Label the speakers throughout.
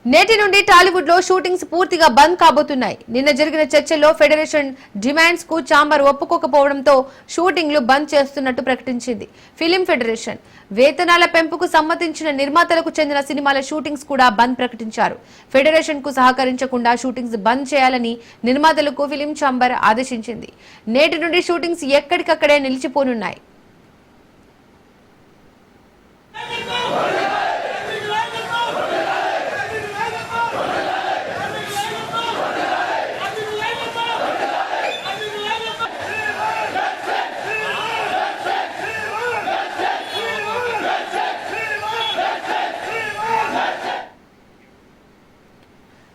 Speaker 1: నేటి నుండి టాలీవుడ్ లో షూటింగ్స్ పూర్తిగా బంద్ కాబోతున్నాయి. నిన్న జరిగిన చర్చల్లో ఫెడరేషన్ డిమాండ్స్ కు ఛాంబర్ ఒప్పుకోకపోవడంతో షూటింగ్లు బంద్ చేస్తున్నట్టు ప్రకటించింది. ఫిలిం ఫెడరేషన్ వేతనాల పెంపుకు సమ్మతించిన నిర్మాతలకు చెందిన సినిమాల షూటింగ్స్ కూడా బంద్ ప్రకటించారు. ఫెడరేషన్ కు సహకరించకుండా షూటింగ్స్ బంద్ చేయాలని నిర్మాతలకు ఫిలిం ఛాంబర్ ఆదేశించింది. నేటి నుండి షూటింగ్స్ ఎక్కడికక్కడే నిలిచిపోనున్నాయి.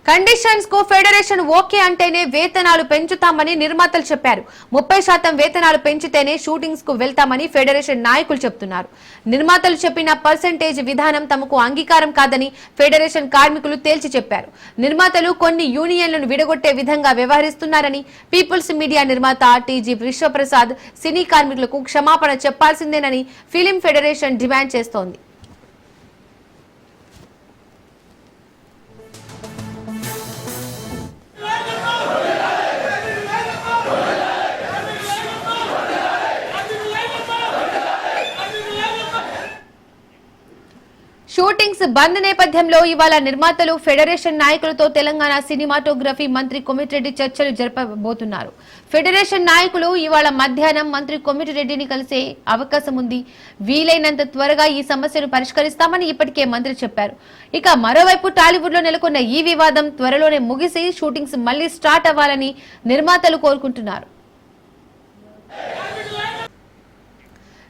Speaker 1: కండిషన్స్ కు ఫెడరేషన్ ఓకే అంటేనే వేతనాలు పెంచుతామని నిర్మాతలు చెప్పారు. 30% వేతనాలు పెంచితేనే షూటింగ్స్ కు వెళ్తామని ఫెడరేషన్ నాయకులు చెప్తున్నారు. నిర్మాతలు చెప్పిన పర్సెంటేజ్ విధానం తమకు అంగీకారం కాదని ఫెడరేషన్ కార్మికులు తేల్చి చెప్పారు. నిర్మాతలు కొన్ని యూనియన్లను విడగొట్టే విధంగా వ్యవహరిస్తున్నారని పీపుల్స్ మీడియా నిర్మాత టీజీ విశ్వప్రసాద్ సినీ కార్మికులకు క్షమాపణ చెప్పాల్సిందేనని ఫిలిం ఫెడరేషన్ డిమాండ్ చేస్తోంది. షూటింగ్స్ బంద్ నేపథ్యంలో ఇవాళ నిర్మాతలు ఫెడరేషన్ నాయకులతో తెలంగాణ సినిమాటోగ్రఫీ మంత్రి కోమటిరెడ్డి చర్చలు జరపబోతున్నారు. ఫెడరేషన్ నాయకులు ఇవాళ మధ్యాహ్నం మంత్రి కోమటిరెడ్డిని కలిసే అవకాశం ఉంది. వీలైనంత త్వరగా ఈ సమస్యను పరిష్కరిస్తామని ఇప్పటికే మంత్రి చెప్పారు. ఇక మరోవైపు టాలీవుడ్ లో నెలకొన్న ఈ వివాదం త్వరలోనే ముగిసి షూటింగ్స్ మళ్లీ స్టార్ట్ అవ్వాలని నిర్మాతలు కోరుకుంటున్నారు.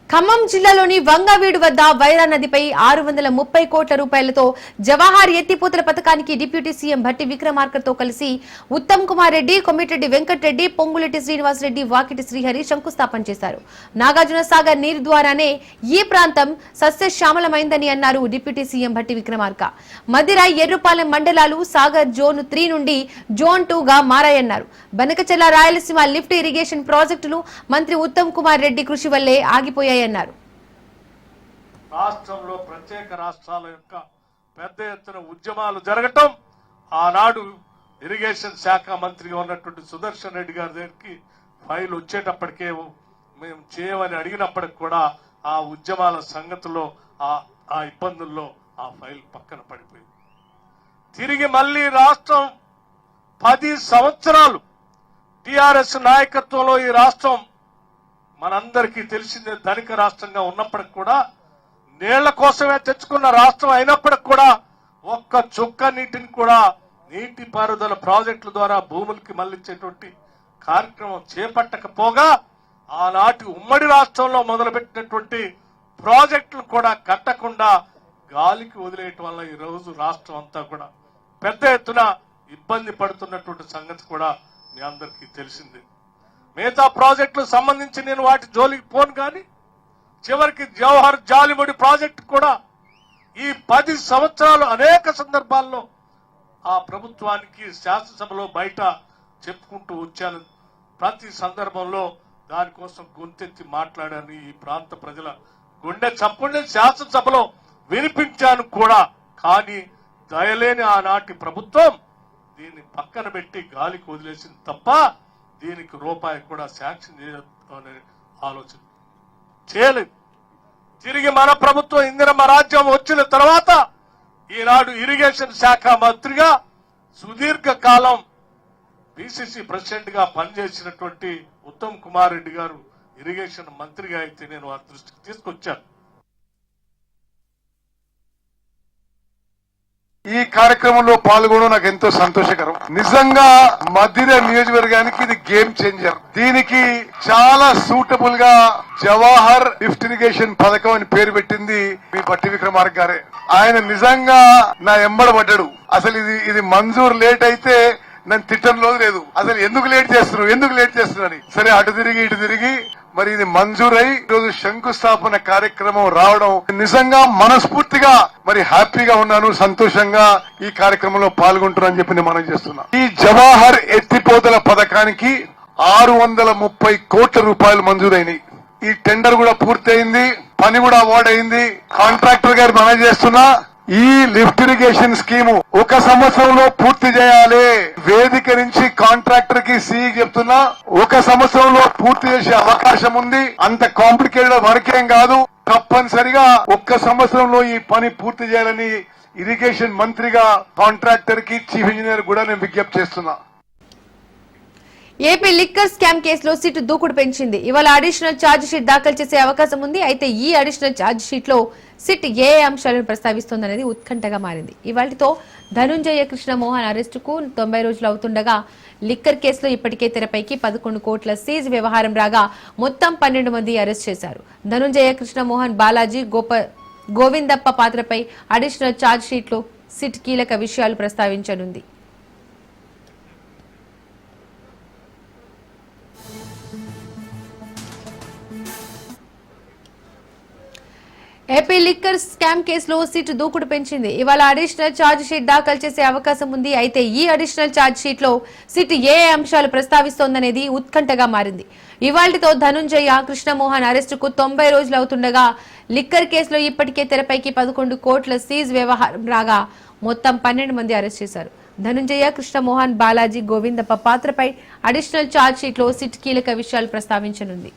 Speaker 1: ఖమ్మం జిల్లాలోని వంగవీడు వద్ద వైరా నదిపై 630 కోట్ల రూపాయలతో జవహర్ ఎత్తిపోతల పథకానికి డిప్యూటీ సీఎం భట్టి విక్రమార్కతో కలిసి ఉత్తమ్ కుమార్ రెడ్డి, కొమ్మిరెడ్డి వెంకటరెడ్డి, పొంగులెట్టి శ్రీనివాసరెడ్డి, వాకిటి శ్రీహరి శంకుస్థాపన చేశారు. నాగార్జున సాగర్ నీరు ద్వారానే ఈ ప్రాంతం సస్యశ్యామలమైందని అన్నారు డిప్యూటీ సీఎం భట్టి విక్రమార్క. మదిర, ఎర్రుపాలెం మండలాలు సాగర్ జోన్ 3 నుండి జోన్ 2 గా మారాయన్నారు. బనకచెర్ల రాయలసీమ లిఫ్ట్ ఇరిగేషన్ ప్రాజెక్టులు మంత్రి ఉత్తమ్ కుమార్ రెడ్డి కృషి వల్లే ఆగిపోయాయి.
Speaker 2: రాష్ట్రంలో ప్రత్యేక రాష్ట్రాల యొక్క పెద్ద ఎత్తున ఉద్యమాలు జరగటం, ఆనాడు ఇరిగేషన్ శాఖ మంత్రిగా ఉన్నటువంటి సుదర్శన్ రెడ్డి గారి దగ్గరికి ఫైల్ వచ్చేటప్పటికే మేము చేయమని అడిగినప్పటికి కూడా ఆ ఉద్యమాల సంగతిలో ఆ ఇబ్బందుల్లో ఆ ఫైల్ పక్కన పడిపోయింది. తిరిగి మళ్లీ రాష్ట్రం 10 సంవత్సరాలు టిఆర్ఎస్ నాయకత్వంలో ఈ రాష్ట్రం మనందరికీ తెలిసిందే ధనిక రాష్ట్రంగా ఉన్నప్పటికి కూడా, నీళ్ల కోసమే తెచ్చుకున్న రాష్ట్రం అయినప్పటికి కూడా ఒక్క చుక్క నీటిని కూడా నీటిపారుదల ప్రాజెక్టుల ద్వారా భూములకి మళ్లించేటువంటి కార్యక్రమం చేపట్టకపోగా ఆనాటి ఉమ్మడి రాష్ట్రంలో మొదలుపెట్టినటువంటి ప్రాజెక్టులు కూడా కట్టకుండా గాలికి వదిలేయటం వల్ల ఈ రోజు రాష్ట్రం అంతా కూడా పెద్ద ఎత్తున ఇబ్బంది పడుతున్నటువంటి సంగతి కూడా మీ అందరికీ తెలిసిందే. మిగతా ప్రాజెక్టులకు సంబంధించి నేను వాటి జోలికి పోను, కానీ చివరికి జవహర్ జాలిముడి ప్రాజెక్టు కూడా ఈ 10 సంవత్సరాలు అనేక సందర్భాల్లో ఆ ప్రభుత్వానికి శాసనసభలో బయట చెప్పుకుంటూ వచ్చాను. ప్రతి సందర్భంలో దానికోసం గొంతెత్తి మాట్లాడాను. ఈ ప్రాంత ప్రజల గుండె చప్పుడే శాసనసభలో వినిపించాను కూడా. కానీ దయలేని ఆనాటి ప్రభుత్వం దీన్ని పక్కన పెట్టి గాలికి వదిలేసింది తప్ప దీనికి రూపాయి కూడా శాంక్షన్ చేయాలనే ఆలోచన చేయలేదు. తిరిగి మన ప్రభుత్వం ఇందిరమ్మ రాజ్యం వచ్చిన తర్వాత ఈనాడు ఇరిగేషన్ శాఖ మంత్రిగా సుదీర్ఘ కాలం పిసిసి ప్రెసిడెంట్ గా పనిచేసినటువంటి ఉత్తమ్ కుమార్ రెడ్డి గారు ఇరిగేషన్ మంత్రిగా అయితే నేను వారి దృష్టికి తీసుకొచ్చాను.
Speaker 3: ఈ కార్యక్రమంలో పాల్గొనడం నాకు ఎంతో సంతోషకరం. నిజంగా మధిర నియోజకవర్గానికి ఇది గేమ్ చేంజర్. దీనికి చాలా సూటబుల్ గా జవహర్ లిఫ్ట్ ఇరిగేషన్ పథకం అని పేరు పెట్టింది మీ భట్టి విక్రమార్క గారే. ఆయన నిజంగా నా ఎంబడబడ్డాడు. అసలు ఇది మంజూరు లేట్ అయితే నన్ను తిట్టంలో లేదు. అసలు ఎందుకు లేట్ చేస్తున్నారు సరే అటు తిరిగి ఇటు తిరిగి మరి ఇది మంజూరై ఈరోజు శంకుస్థాపన కార్యక్రమం రావడం నిజంగా మనస్ఫూర్తిగా మరి హ్యాపీగా ఉన్నాను, సంతోషంగా ఈ కార్యక్రమంలో పాల్గొంటున్నానని చెప్పి నేను మనం చేస్తున్నా. ఈ జవహర్ ఎత్తిపోతల పథకానికి 630 కోట్ల రూపాయలు మంజూరైనవి. ఈ టెండర్ కూడా పూర్తయింది, పని కూడా అవార్డ్ అయింది. కాంట్రాక్టర్ గారు మనం చేస్తున్నా ఈ లిఫ్ట్ ఇరిగేషన్ స్కీము 1 సంవత్సరంలో పూర్తి చేయాలి. వేదిక నుంచి కాంట్రాక్టర్ కి సిఈ చెప్తున్నా 1 సంవత్సరంలో పూర్తి చేసే అవకాశం ఉంది. అంత కాంప్లికేటెడ్ వర్క్ ఏం కాదు. తప్పనిసరిగా 1 సంవత్సరంలో ఈ పని పూర్తి చేయాలని ఇరిగేషన్ మంత్రిగా కాంట్రాక్టర్ కి చీఫ్ ఇంజనీర్ కూడా నేను విజ్ఞప్తి చేస్తున్నా.
Speaker 1: ఏపీ లిక్కర్ స్కామ్ కేసులో సిట్ దూకుడు పెంచింది. ఇవాళ అడిషనల్ ఛార్జ్ షీట్ దాఖలు చేసే అవకాశం ఉంది. అయితే ఈ అడిషనల్ ఛార్జ్ షీట్ లో సిట్ ఏ అంశాలను ప్రస్తావిస్తోందనేది ఉత్కంఠగా మారింది. ఇవాళతో ధనుంజయ కృష్ణమోహన్ అరెస్టుకు 90 రోజులు అవుతుండగా లిక్కర్ కేసులో ఇప్పటికే తెరపైకి 11 కోట్ల సీజ్ వ్యవహారం రాగా మొత్తం 12 మంది అరెస్ట్ చేశారు. ధనుంజయ కృష్ణమోహన్, బాలాజీ, గోవిందప్ప పాత్రపై అడిషనల్ ఛార్జ్ షీట్ లో సిట్ కీలక విషయాలు ప్రస్తావించనుంది. ఏపీ లిక్కర్ స్కామ్ కేసులో సిట్ దూకుడు పెంచింది. ఇవాళ అడిషనల్ ఛార్జ్ షీట్ దాఖలు చేసే అవకాశం ఉంది. అయితే ఈ అడిషనల్ ఛార్జ్ షీట్ లో సిట్ ఏ అంశాలు ప్రస్తావిస్తోందనేది ఉత్కంఠగా మారింది. ఇవాళ్టితో ధనుంజయ కృష్ణమోహన్ అరెస్టుకు 90 రోజులు అవుతుండగా లిక్కర్ కేసులో ఇప్పటికే తెరపైకి 11 కోట్ల సీజ్ వ్యవహారం రాగా మొత్తం 12 మంది అరెస్ట్ చేశారు. ధనుంజయ కృష్ణమోహన్, బాలాజీ, గోవిందప్ప పాత్రపై అడిషనల్ ఛార్జ్ షీట్ లో సిట్ కీలక విషయాలు ప్రస్తావించనుంది.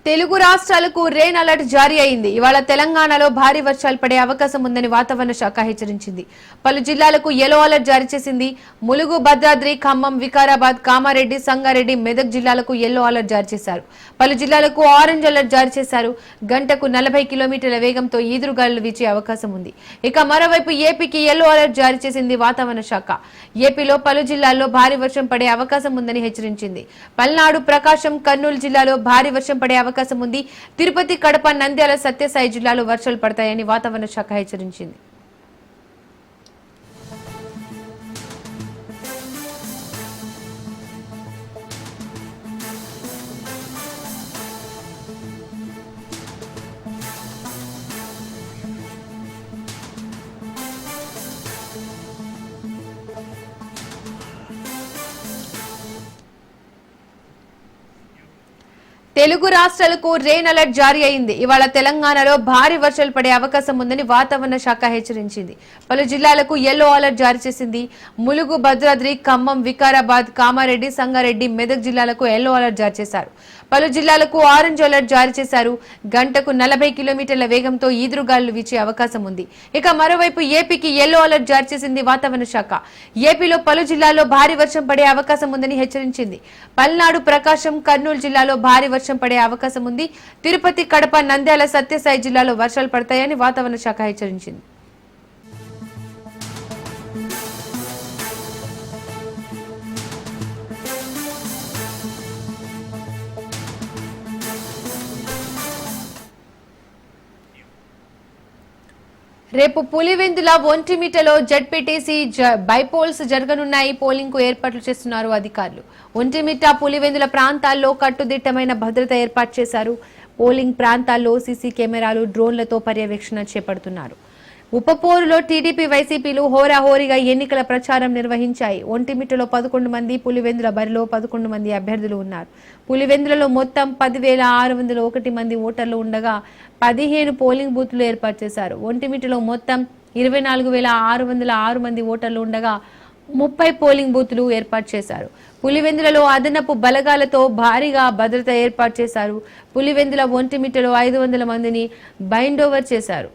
Speaker 1: తెలుగు రాష్ట్రాలకు రెయిన్ అలర్ట్ జారీ అయింది. ఇవాళ తెలంగాణలో భారీ వర్షాలు పడే అవకాశం ఉందని వాతావరణ శాఖ హెచ్చరించింది. పలు జిల్లాలకు యెల్లో అలర్ట్ జారీ చేసింది. ములుగు, భద్రాద్రి, ఖమ్మం, వికారాబాద్, కామారెడ్డి, సంగారెడ్డి, మెదక్ జిల్లాలకు యెల్లో అలర్ట్ జారీ చేశారు. పలు జిల్లాలకు ఆరెంజ్ అలర్ట్ జారీ చేశారు. గంటకు 40 కిలోమీటర్ల వేగంతో ఈదురుగాలులు వీచే అవకాశం ఉంది. ఇక మరోవైపు ఏపీకి యెల్లో అలర్ట్ జారీ చేసింది వాతావరణ శాఖ. ఏపీలో పలు జిల్లాల్లో భారీ వర్షం పడే అవకాశం ఉందని హెచ్చరించింది. పల్నాడు, ప్రకాశం, కర్నూలు జిల్లాలో భారీ వర్షం పడే అవకాశం ఉంది. తిరుపతి, కడప, నంద్యాల, సత్యసాయి జిల్లాలో వర్షాలు పడతాయని వాతావరణ శాఖ హెచ్చరించింది. తెలుగు రాష్ట్రాలకు రెయిన్ అలర్ట్ జారీ అయింది. ఇవాళ తెలంగాణలో భారీ వర్షాలు పడే అవకాశం ఉందని వాతావరణ శాఖ హెచ్చరించింది. పలు జిల్లాలకు యెల్లో అలర్ట్ జారీ చేసింది. ములుగు, భద్రాద్రి, ఖమ్మం, వికారాబాద్, కామారెడ్డి, సంగారెడ్డి, మెదక్ జిల్లాలకు యెల్లో అలర్ట్ జారీ చేశారు. పలు జిల్లాలకు ఆరెంజ్ అలర్ట్ జారీ చేశారు. గంటకు 40 కిలోమీటర్ల వేగంతో ఈదురుగాలులు వీచే అవకాశం ఉంది. ఇక మరోవైపు ఏపీకి యెల్లో అలర్ట్ జారీ చేసింది వాతావరణ శాఖ. ఏపీలో పలు జిల్లాల్లో భారీ వర్షం పడే అవకాశం ఉందని హెచ్చరించింది. పల్నాడు, ప్రకాశం, కర్నూలు జిల్లాలో భారీ వర్షం పడే అవకాశం ఉంది. తిరుపతి, కడప, నంద్యాల, సత్యసాయి జిల్లాలో వర్షాలు పడతాయని వాతావరణ శాఖ హెచ్చరించింది. రేపు పులివెందుల ఒంటిమిట్టలో జడ్పీటీసీ బైపోల్స్ జరగనున్నాయి. పోలింగ్ కు ఏర్పాట్లు చేస్తున్నారు అధికారులు. ఒంటిమిట్ట, పులివెందుల ప్రాంతాల్లో కట్టుదిట్టమైన భద్రత ఏర్పాటు చేశారు. పోలింగ్ ప్రాంతాల్లో సీసీ కెమెరాలు, డ్రోన్లతో పర్యవేక్షణ చేపడుతున్నారు. ఉపపోరులో టీడీపీ, వైసీపీలు హోరాహోరీగా ఎన్నికల ప్రచారం నిర్వహించాయి. ఒంటిమిట్టలో 11 మంది, పులివెందుల బరిలో 11 మంది అభ్యర్థులు ఉన్నారు. పులివెందులలో మొత్తం 10,601 మంది ఓటర్లు ఉండగా 15 పోలింగ్ బూత్లు ఏర్పాటు చేశారు. ఒంటిమిట్టలో మొత్తం 24,606 మంది ఓటర్లు ఉండగా 30 పోలింగ్ బూత్లు ఏర్పాటు చేశారు. పులివెందులలో అదనపు బలగాలతో భారీగా భద్రత ఏర్పాటు చేశారు. పులివెందుల, ఒంటిమిట్టలో 500 మందిని బైండ్ ఓవర్ చేశారు.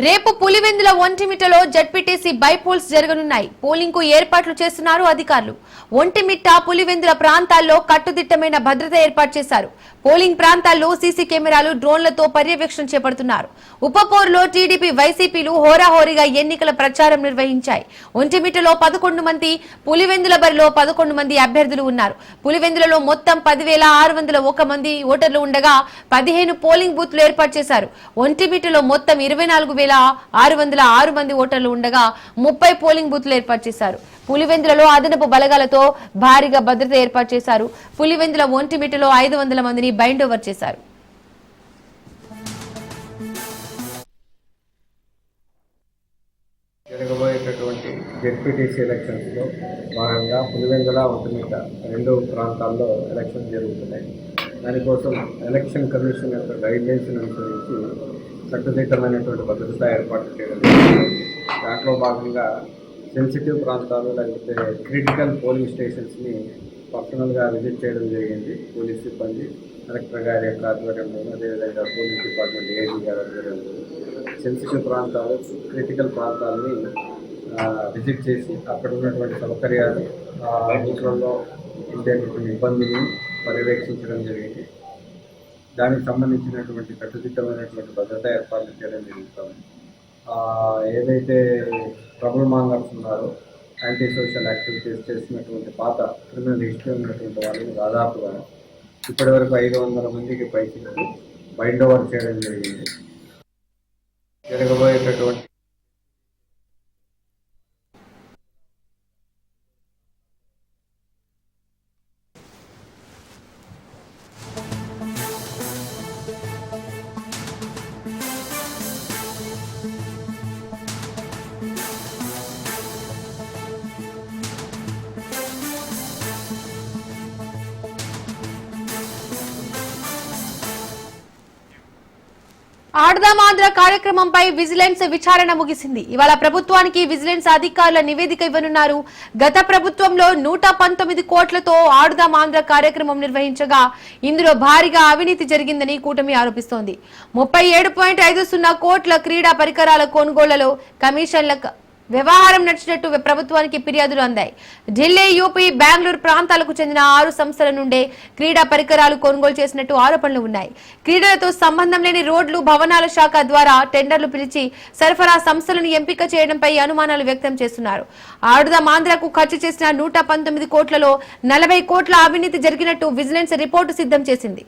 Speaker 1: రేపు పులివెందుల ఒంటిమిట్టలో జడ్పీటీసీ బైపోల్స్ జరగనున్నాయి. పోలింగ్ కు ఏర్పాట్లు చేస్తున్నారు అధికారులు. ఒంటిమిట్ట, పులివెందుల ప్రాంతాల్లో కట్టుదిట్టమైన భద్రత ఏర్పాటు చేశారు. పోలింగ్ ప్రాంతాల్లో సీసీ కెమెరాలు, డ్రోన్లతో పర్యవేక్షణ చేపడుతున్నారు. ఉప పోరులో టీడీపీ, వైసీపీలు హోరాహోరీగా ఎన్నికల ప్రచారం నిర్వహించాయి. ఒంటిమిట్టలో 11 మంది, పులివెందుల బరిలో 11 మంది అభ్యర్థులు ఉన్నారు. పులివెందులలో మొత్తం 10,601 మంది ఓటర్లు ఉండగా 15 పోలింగ్ బూత్లు ఏర్పాటు చేశారు. ఒంటిమిట్టలో మొత్తం 24,606 మంది ఓటర్లు ఉండగా 30 పోలింగ్ బూత్లు ఏర్పాటు చేశారు. పులివెందులలో అదనపు బలగాలతో భారీగా భద్రత ఏర్పాటు చేశారు. పులివెందుల, ఒంటిమిట్టలో 500 మందిని బైండ్ ఓవర్ చేశారు.
Speaker 4: జరగబోయేటటువంటి జెడ్పీటీసీ ఎలక్షన్స్ లో భాగంగా పులివెందుల, ఒంటిమిట్ట 2 ప్రాంతాల్లో ఎలక్షన్ జరుగుతున్నాయి. దానికోసం ఎలక్షన్ కమిషన్ యొక్క గైడ్లైన్స్ అనుసరించి కట్టుదిట్టమైనటువంటి భద్రతా ఏర్పాట్లు చేయడం జరిగింది. దాంట్లో భాగంగా సెన్సిటివ్ ప్రాంతాలు లేకపోతే క్రిటికల్ పోలింగ్ స్టేషన్స్ని పర్సనల్గా విజిట్ చేయడం జరిగింది. పోలీస్ సిబ్బంది, కలెక్టర్ గారి యొక్క ఆధ్వర్యంలో, అదేవిధంగా పోలీస్ డిపార్ట్మెంట్ ఏఐజీ గారి ఆధ్వర్యంలో సెన్సిటివ్ ప్రాంతాలు, క్రిటికల్ ప్రాంతాలని విజిట్ చేసి అక్కడ ఉన్నటువంటి సౌకర్యాలు, రూట్లలో ఉండేటువంటి ఇబ్బందులను పర్యవేక్షించడం జరిగింది. దానికి సంబంధించినటువంటి కట్టుదిట్టమైనటువంటి భద్రతా ఏర్పాట్లు చేయడం జరుగుతుంది. ఏదైతే ట్రబుల్ మాంగర్స్ ఉన్నారో, యాంటీ సోషల్ యాక్టివిటీస్ చేసినటువంటి పాత క్రిమినల్ హిస్టరీ ఉన్నటువంటి వాళ్ళని దాదాపుగా ఇప్పటివరకు 500 మందికి పైకి బైండ్ ఓవర్ చేయడం జరిగింది. జరగబోయేటటువంటి
Speaker 1: ఆడదాం ఆంధ్ర కార్యక్రమంపై విజిలెన్స్ విచారణ ముగిసింది. ఇవాళ ప్రభుత్వానికి విజిలెన్స్ అధికారుల నివేదిక ఇవ్వనున్నారు. గత ప్రభుత్వంలో 119 కోట్లతో ఆడదాం ఆంధ్ర కార్యక్రమం నిర్వహించగా ఇందులో భారీగా అవినీతి జరిగిందని కూటమి ఆరోపిస్తోంది. 37.50 కోట్ల క్రీడా పరికరాల కొనుగోళ్లలో కమిషన్ల వ్యవహారం నడిచినట్టు ప్రభుత్వానికి ఫిర్యాదులు అందాయి. ఢిల్లీ, యూపీ, బెంగళూరు ప్రాంతాలకు చెందిన 6 సంస్థల నుండే క్రీడా పరికరాలు కొనుగోలు చేసినట్టు ఆరోపణలు ఉన్నాయి. క్రీడలతో సంబంధం లేని రోడ్లు, భవనాల శాఖ ద్వారా టెండర్లు పిలిచి సరఫరా సంస్థలను ఎంపిక చేయడంపై అనుమానాలు వ్యక్తం చేస్తున్నారు. ఆడుదాం ఆంధ్రకు ఖర్చు చేసిన 119 కోట్లలో 40 కోట్ల అవినీతి జరిగినట్టు విజిలెన్స్ రిపోర్టు సిద్ధం చేసింది.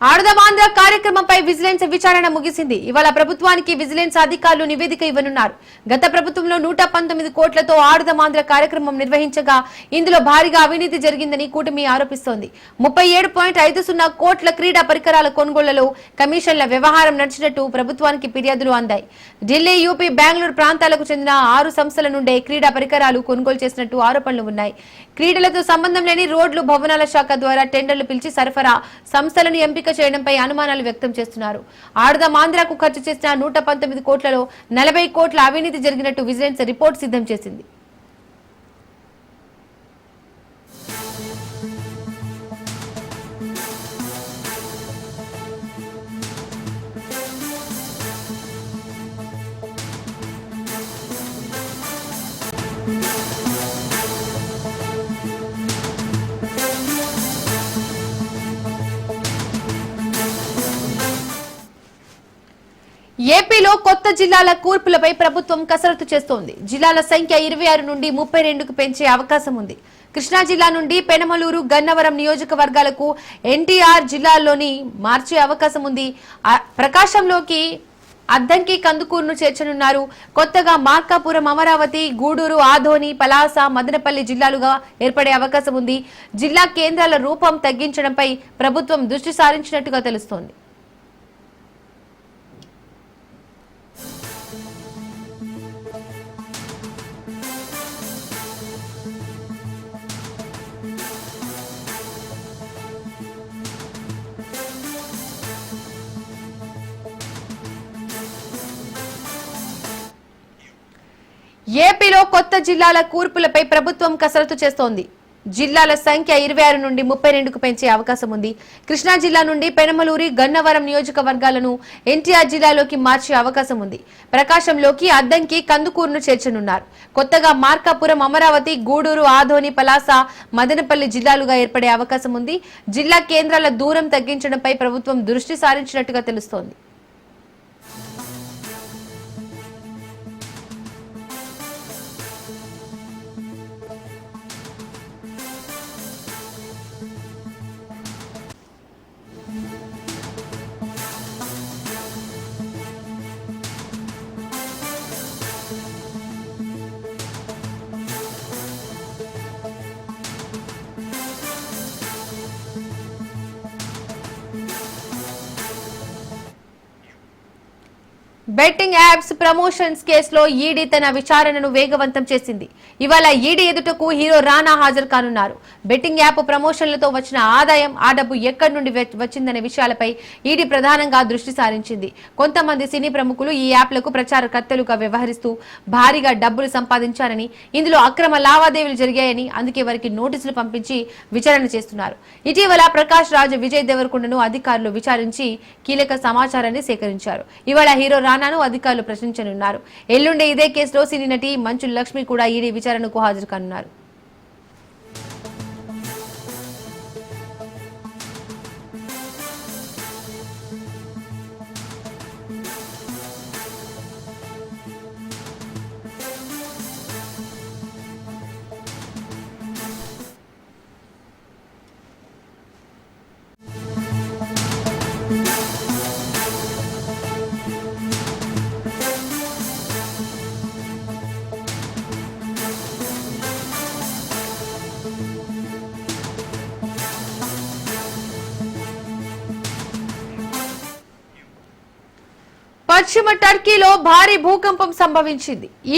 Speaker 1: ఆడదాం ఆంధ్ర కార్యక్రమంపై విజిలెన్స్ విచారణ ముగిసింది. ఇవాళ ప్రభుత్వానికి విజిలెన్స్ అధికారులు నివేదిక ఇవ్వనున్నారు. గత ప్రభుత్వంలో 119 కోట్లతో ఆడదాం ఆంధ్ర కార్యక్రమం నిర్వహించగా ఇందులో భారీగా అవినీతి జరిగిందని కూటమి ఆరోపిస్తోంది. 37.50 కోట్ల క్రీడా పరికరాల కొనుగోళ్లలో కమిషన్ల వ్యవహారం నడిచినట్టు ప్రభుత్వానికి ఫిర్యాదులు అందాయి. ఢిల్లీ, యూపీ, బెంగళూరు ప్రాంతాలకు చెందిన 6 సంస్థల నుండే క్రీడా పరికరాలు కొనుగోలు చేసినట్టు ఆరోపణలు ఉన్నాయి. క్రీడలతో సంబంధం లేని రోడ్లు, భవనాల శాఖ ద్వారా టెండర్లు పిలిచి సరఫరా సంస్థలను ఎంపిక చేయడంపై అనుమానాలు వ్యక్తం చేస్తున్నారు. ఆడదాం ఆంధ్రకు ఖర్చు చేసిన 119 కోట్లలో 40 కోట్ల అవినీతి జరిగినట్టు విజిలెన్స్ రిపోర్టు సిద్ధం చేసింది. ఏపీలో కొత్త జిల్లాల కూర్పులపై ప్రభుత్వం కసరత్తు చేస్తోంది. జిల్లాల సంఖ్య 26 నుండి 32కు పెంచే అవకాశం ఉంది. కృష్ణా జిల్లా నుండి పెనమలూరు, గన్నవరం నియోజకవర్గాలకు ఎన్టీఆర్ జిల్లాల్లోని మార్చే అవకాశం ఉంది. ప్రకాశంలోకి అద్దంకి, కందుకూరును చేర్చనున్నారు. కొత్తగా మార్కాపురం, అమరావతి, గూడూరు, ఆదోని, పలాస, మదనపల్లి జిల్లాలుగా ఏర్పడే అవకాశం ఉంది. జిల్లా కేంద్రాల రూపం తగ్గించడంపై ప్రభుత్వం దృష్టి సారించినట్టుగా తెలుస్తోంది. ఏపీలో కొత్త జిల్లాల కూర్పులపై ప్రభుత్వం కసరత్తు చేస్తోంది. జిల్లాల సంఖ్య 26 నుండి 32కు పెంచే అవకాశం ఉంది. కృష్ణా జిల్లా నుండి పెనమలూరి, గన్నవరం నియోజకవర్గాలను ఎన్టీఆర్ జిల్లాలోకి మార్చే అవకాశం ఉంది. ప్రకాశంలోకి అద్దంకి, కందుకూరును చేర్చనున్నారు. కొత్తగా మార్కాపురం, అమరావతి, గూడూరు, ఆదోని, పలాస, మదనపల్లి జిల్లాలుగా ఏర్పడే అవకాశం ఉంది. జిల్లా కేంద్రాల దూరం తగ్గించడంపై ప్రభుత్వం దృష్టి సారించినట్టుగా తెలుస్తోంది. బెట్టింగ్ యాప్స్ ప్రమోషన్స్ కేసులో ఈడీ తన విచారణను వేగవంతం చేసింది. ఇవాళ ఈడీ ఎదుటకు హీరో రానా హాజరు కానున్నారు. బెట్టింగ్ యాప్ ప్రమోషన్లతో వచ్చిన ఆదాయం, ఆ డబ్బు ఎక్కడి నుండి వచ్చిందనే విషయాలపై ఈడీ ప్రధానంగా దృష్టి సారించింది. కొంతమంది సినీ ప్రముఖులు ఈ యాప్లకు ప్రచారకర్తలుగా వ్యవహరిస్తూ భారీగా డబ్బులు సంపాదించారని, ఇందులో అక్రమ లావాదేవీలు జరిగాయని అందుకే వారికి నోటీసులు పంపించి విచారణ చేస్తున్నారు. ఇటీవల ప్రకాష్ రాజ్, విజయ్ దేవరకొండను అధికారులు విచారించి కీలక సమాచారాన్ని సేకరించారు. ఇవాళ హీరో రానాను అధికారులు ప్రశ్నించనున్నారు. ఎల్లుండి ఇదే కేసులో సినీ నటి మంచు లక్ష్మి కూడా ఈడీ విచారణకు హాజరు కానున్నారు. పశ్చిమ టర్కీలో భారీ భూకంపం సంభవించింది. ఈ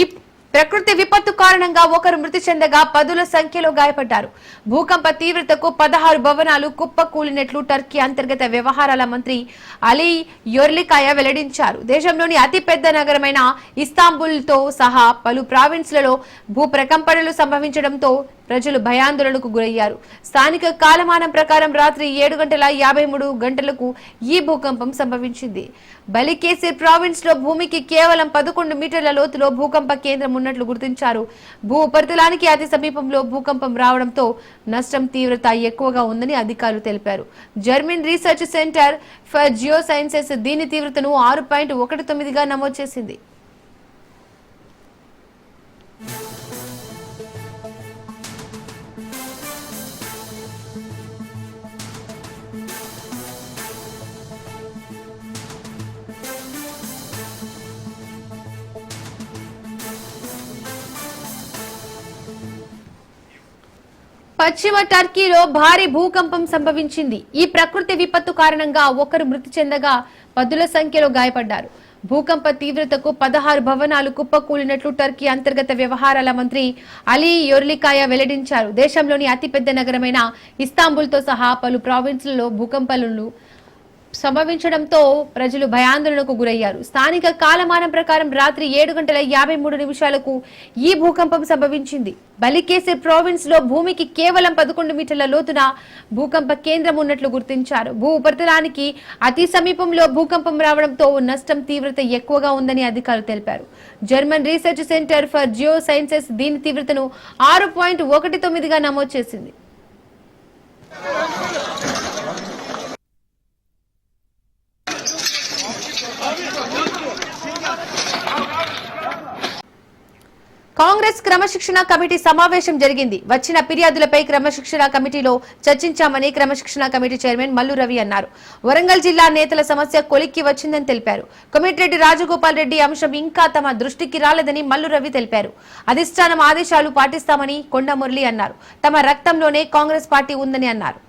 Speaker 1: ప్రకృతి విపత్తు కారణంగా ఒకరు మృతి చెందగా 10ల సంఖ్యలో గాయపడ్డారు. భూకంప తీవ్రతకు 16 భవనాలు కుప్పకూలినట్లు టర్కీ అంతర్గత వ్యవహారాల మంత్రి అలీ యొర్లికాయ వెల్లడించారు. దేశంలోని అతిపెద్ద నగరమైన ఇస్తాంబుల్తో సహా పలు ప్రావిన్స్లలో భూ ప్రకంపనలు సంభవించడంతో ప్రజలు భయాందోళనకు గురయ్యారు. స్థానిక కాలమానం ప్రకారం రాత్రి 7:53 ఈ భూకంపం సంభవించింది. బలికేసిర్ ప్రావిన్స్ లో భూమికి కేవలం 11 మీటర్ల లోతులో భూకంప కేంద్రం ఉన్నట్లు గుర్తించారు. భూ ఉపరితలానికి అతి సమీపంలో భూకంపం రావడంతో నష్టం తీవ్రత ఎక్కువగా ఉందని అధికారులు తెలిపారు. German research centre for geosciences దీని తీవ్రతను 6.19గా నమోదు చేసింది. పశ్చిమ టర్కీలో భారీ భూకంపం సంభవించింది. ఈ ప్రకృతి విపత్తు కారణంగా ఒకరు మృతి చెందగా 10ల సంఖ్యలో గాయపడ్డారు. భూకంప తీవ్రతకు 16 భవనాలు కుప్పకూలినట్లు టర్కీ అంతర్గత వ్యవహారాల మంత్రి అలీ యొర్లికాయ వెల్లడించారు. దేశంలోని అతిపెద్ద నగరమైన ఇస్తాంబుల్తో సహా పలు ప్రావిన్స్లలో భూకంపాలు సంభవించడంతో ప్రజలు భయాందోళనకు గురయ్యారు. స్థానిక కాలమానం ప్రకారం రాత్రి 7:53 ఈ భూకంపం సంభవించింది. బలికేసిర్ ప్రావిన్స్ లో భూమికి కేవలం 11 మీటర్ల లోతున భూకంప కేంద్రం ఉన్నట్లు గుర్తించారు. భూ ఉపరితలానికి అతి సమీపంలో భూకంపం రావడంతో నష్టం తీవ్రత ఎక్కువగా ఉందని అధికారులు తెలిపారు. German research centre for geosciences దీని తీవ్రతను 6.19గా నమోదు చేసింది. కాంగ్రెస్ క్రమశిక్షణ కమిటీ సమావేశం జరిగింది. వచ్చిన ఫిర్యాదులపై క్రమశిక్షణ కమిటీలో చర్చించామని క్రమశిక్షణ కమిటీ చైర్మన్ మల్లు రవి అన్నారు. వరంగల్ జిల్లా నేతల సమస్య కొలిక్కి వచ్చిందని తెలిపారు. కోమటిరెడ్డి రాజగోపాల్ రెడ్డి అంశం ఇంకా తమ దృష్టికి రాలేదని మల్లు రవి తెలిపారు. అధిష్టానం ఆదేశాలు పాటిస్తామని కొండ మురళి అన్నారు. తమ రక్తంలోనే కాంగ్రెస్ పార్టీ ఉందని అన్నారు.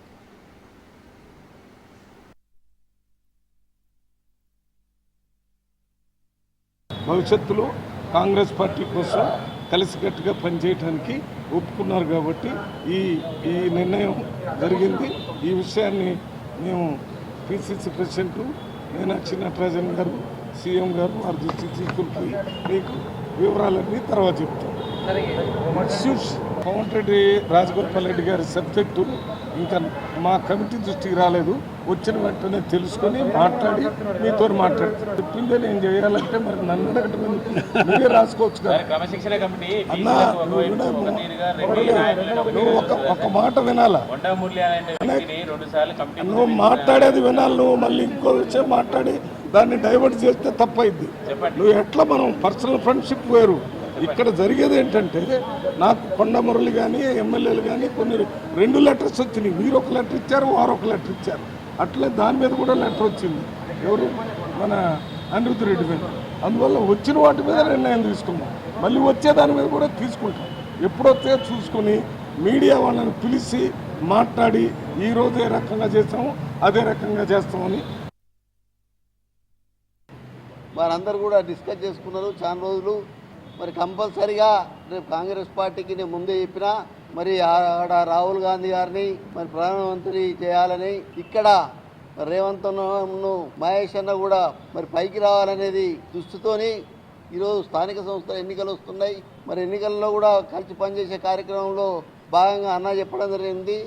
Speaker 5: భవిష్యత్తులో కాంగ్రెస్ పార్టీ కోసం కలిసికట్టుగా పనిచేయడానికి ఒప్పుకున్నారు కాబట్టి ఈ నిర్ణయం జరిగింది. ఈ విషయాన్ని మేము పిసిసి ప్రెసిడెంట్ మీనాక్షి నటరాజన్ గారు, సీఎం గారు వారి దృష్టికి తీసుకుని మీకు వివరాలన్నీ తర్వాత చెప్తాం. ఇష్యూస్ కోమటిరెడ్డి రాజగోపాల్ రెడ్డి గారి సబ్జెక్టు ఇంకా మా కమిటీ దృష్టికి రాలేదు. వచ్చిన వెంటనే తెలుసుకొని మాట్లాడి మీతో మాట్లాడుతాను. చెప్పిందే నేను చేయాలంటే మరి నన్ను అడగటం మీరే రాసుకోవచ్చు కదా అన్నా. నువ్వు ఒక మాట వినాలా, నువ్వు మాట్లాడేది వినాలి. నువ్వు మళ్ళీ ఇంకో విషయం మాట్లాడి దాన్ని డైవర్ట్ చేస్తే తప్పైద్ది. నువ్వు ఎట్లా మనం పర్సనల్ ఫ్రెండ్షిప్ వేరు. ఇక్కడ జరిగేది ఏంటంటే నాకు కొండ మురళి కానీ ఎమ్మెల్యేలు కానీ కొన్ని 2 లెటర్స్ వచ్చినాయి. మీరు ఒక లెటర్ ఇచ్చారు, వారు ఒక లెటర్ ఇచ్చారు. అట్లే దాని మీద కూడా లెటర్ వచ్చింది. ఎవరు మన అనిరుద్ధ్ రెడ్డి మీద. అందువల్ల వచ్చిన వాటి మీద నిర్ణయం తీసుకున్నాం. మళ్ళీ వచ్చే దాని మీద కూడా తీసుకుంటాం. ఎప్పుడొస్తే చూసుకొని మీడియా వాళ్ళని పిలిచి మాట్లాడి ఈరోజు ఏ రకంగా చేస్తామో అదే రకంగా చేస్తామని
Speaker 6: వారందరూ కూడా డిస్కస్ చేసుకున్నారు చాలా రోజులు. మరి కంపల్సరిగా రేపు కాంగ్రెస్ పార్టీకి నేను ముందే చెప్పినా మరి ఆడ రాహుల్ గాంధీ గారిని మరి ప్రధానమంత్రి చేయాలని, ఇక్కడ రేవంత్ మహేష్ అన్న కూడా మరి పైకి రావాలనేది దృష్టితోని ఈరోజు స్థానిక సంస్థల ఎన్నికలు వస్తున్నాయి. మరి ఎన్నికల్లో కూడా కలిసి పనిచేసే కార్యక్రమంలో భాగంగా అన్న చెప్పడం జరిగింది.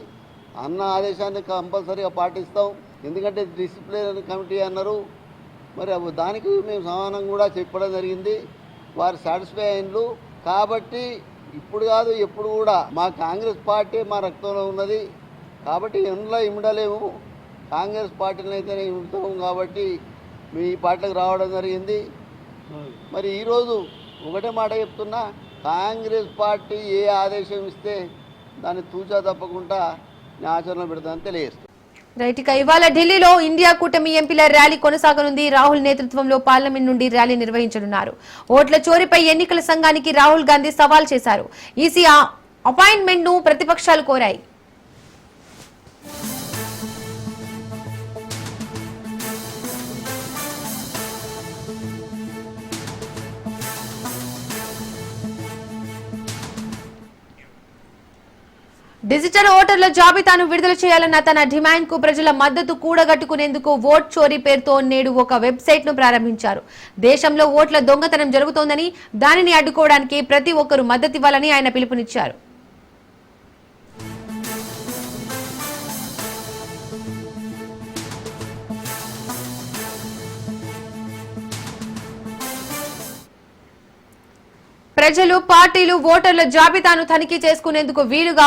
Speaker 6: అన్న ఆదేశాన్ని కంపల్సరీగా పాటిస్తాం. ఎందుకంటే డిసిప్లినరీ కమిటీ అన్నారు. మరి దానికి మేము సమానం కూడా చెప్పడం జరిగింది. వారు సాటిస్ఫై అయినరు. కాబట్టి ఇప్పుడు కాదు ఎప్పుడు కూడా మా కాంగ్రెస్ పార్టీ మా రక్తంలో ఉన్నది. కాబట్టి ఇందులో ఇమ్మడలేము. కాంగ్రెస్ పార్టీని అయితేనే ఇమ్ముతాము. కాబట్టి మీ పార్టీలకు రావడం జరిగింది. మరి ఈరోజు ఒకటే మాట చెప్తున్నా, కాంగ్రెస్ పార్టీ ఏ ఆదేశం ఇస్తే దాన్ని తూచా తప్పకుండా ఆచరణ పెడతానని తెలియజేస్తాను.
Speaker 1: రైట్. ఇక ఇవాళ ఢిల్లీలో ఇండియా కూటమి ఎంపీల ర్యాలీ కొనసాగనుంది. రాహుల్ నేతృత్వంలో పార్లమెంట్ నుండి ర్యాలీ నిర్వహించనున్నారు. ఓట్ల చోరీపై ఎన్నికల సంఘానికి రాహుల్ గాంధీ సవాల్ చేశారు. ఈసీ అపాయింట్మెంట్ ను ప్రతిపక్షాలు కోరాయి. డిజిటల్ ఓటర్ల జాబితాను విడుదల చేయాలన్న తన డిమాండ్ కు ప్రజల మద్దతు కూడగట్టుకునేందుకు ఓట్ చోరీ పేరుతో నేడు ఒక వెబ్సైట్ ను ప్రారంభించారు. దేశంలో ఓట్ల దొంగతనం జరుగుతోందని, దానిని అడ్డుకోవడానికి ప్రతి ఒక్కరూ మద్దతివ్వాలని ఆయన పిలుపునిచ్చారు. ప్రజలు, పార్టీలు ఓటర్ల జాబితాను తనిఖీ చేసుకునేందుకు వీలుగా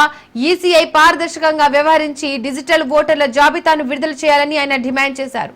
Speaker 1: ఈసీఐ పారదర్శకంగా వ్యవహరించి డిజిటల్ ఓటర్ల జాబితాను విడుదల చేయాలని ఆయన డిమాండ్ చేశారు.